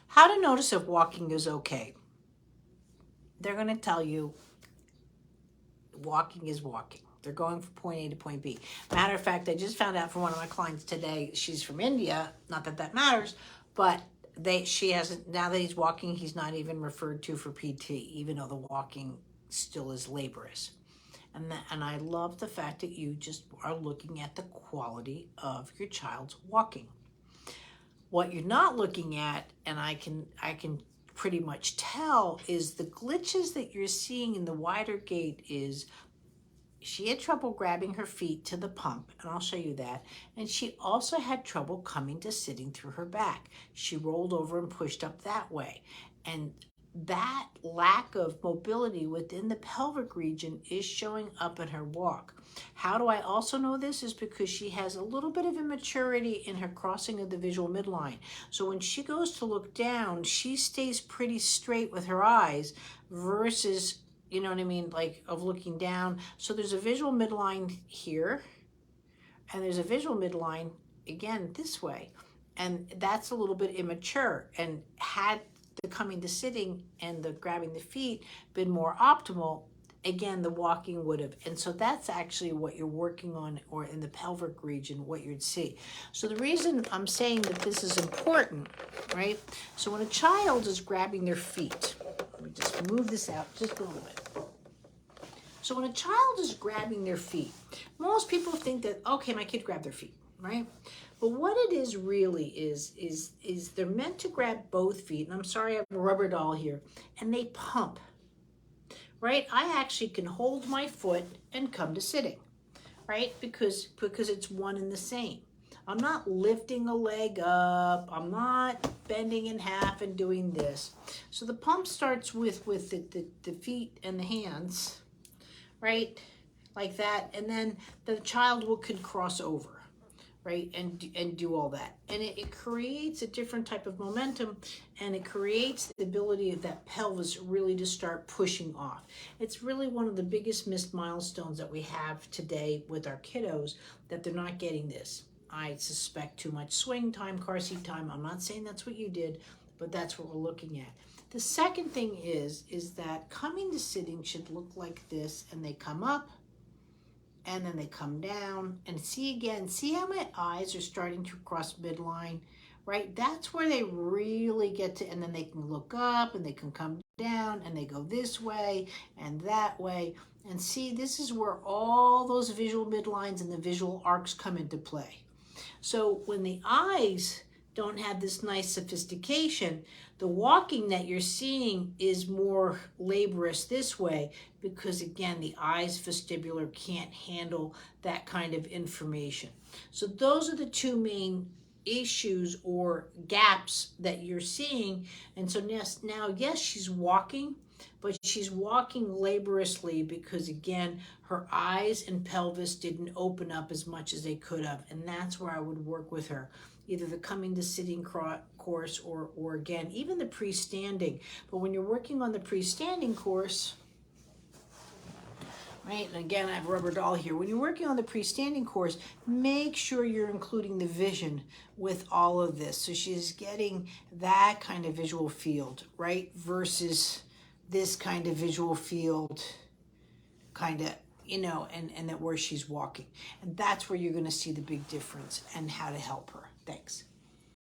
How to notice if walking is okay. They're going to tell you walking is walking. They're going from point A to point B. Matter of fact, I just found out from one of my clients today, she's from India, not that that matters, but she hasn't, now that he's walking, he's not even referred to for PT, even though the walking still is laborious. And I love the fact that you just are looking at the quality of your child's walking. What you're not looking at, and I can pretty much tell, is the glitches that you're seeing in the wider gait is she had trouble grabbing her feet to the pump, and I'll show you that. And she also had trouble coming to sitting through her back. She rolled over and pushed up that way. And that lack of mobility within the pelvic region is showing up in her walk. How do I also know this? Is because she has a little bit of immaturity in her crossing of the visual midline. So when she goes to look down, she stays pretty straight with her eyes versus, you know what I mean, like of looking down. So there's a visual midline here, and there's a visual midline again this way. And that's a little bit immature. And had the coming to sitting and the grabbing the feet been more optimal, again, the walking would have. And so that's actually what you're working on, or in the pelvic region, what you'd see. So the reason I'm saying that this is important, right? So when a child is grabbing their feet, let me just move this out just a little bit. So when a child is grabbing their feet, most people think that, okay, my kid grabbed their feet, right? But what it is really is they're meant to grab both feet. And I'm sorry, I have a rubber doll here. And they pump, right? I actually can hold my foot and come to sitting, right? Because it's one and the same. I'm not lifting a leg up. I'm not bending in half and doing this. So the pump starts with the feet and the hands, right? Like that. And then the child could cross over, right? And do all that. And it creates a different type of momentum, and it creates the ability of that pelvis really to start pushing off. It's really one of the biggest missed milestones that we have today with our kiddos, that they're not getting this. I suspect too much swing time, car seat time. I'm not saying that's what you did, but that's what we're looking at. The second thing is that coming to sitting should look like this, and they come up, and then they come down, and see how my eyes are starting to cross midline, right? That's where they really get to, and then they can look up and they can come down, and they go this way and that way. And see, this is where all those visual midlines and the visual arcs come into play. So when the eyes don't have this nice sophistication, the walking that you're seeing is more laborious this way, because again, the eyes vestibular can't handle that kind of information. So those are the two main issues or gaps that you're seeing. And so now, yes, she's walking, but she's walking laboriously because, again, her eyes and pelvis didn't open up as much as they could have. And that's where I would work with her, either the coming to sitting course or again, even the pre-standing. But when you're working on the pre-standing course, right, and again, I have a rubber doll here. When you're working on the pre-standing course, make sure you're including the vision with all of this. So she's getting that kind of visual field, right, versus this kind of visual field, kind of, you know, and that where she's walking. And that's where you're going to see the big difference and how to help her. Thanks.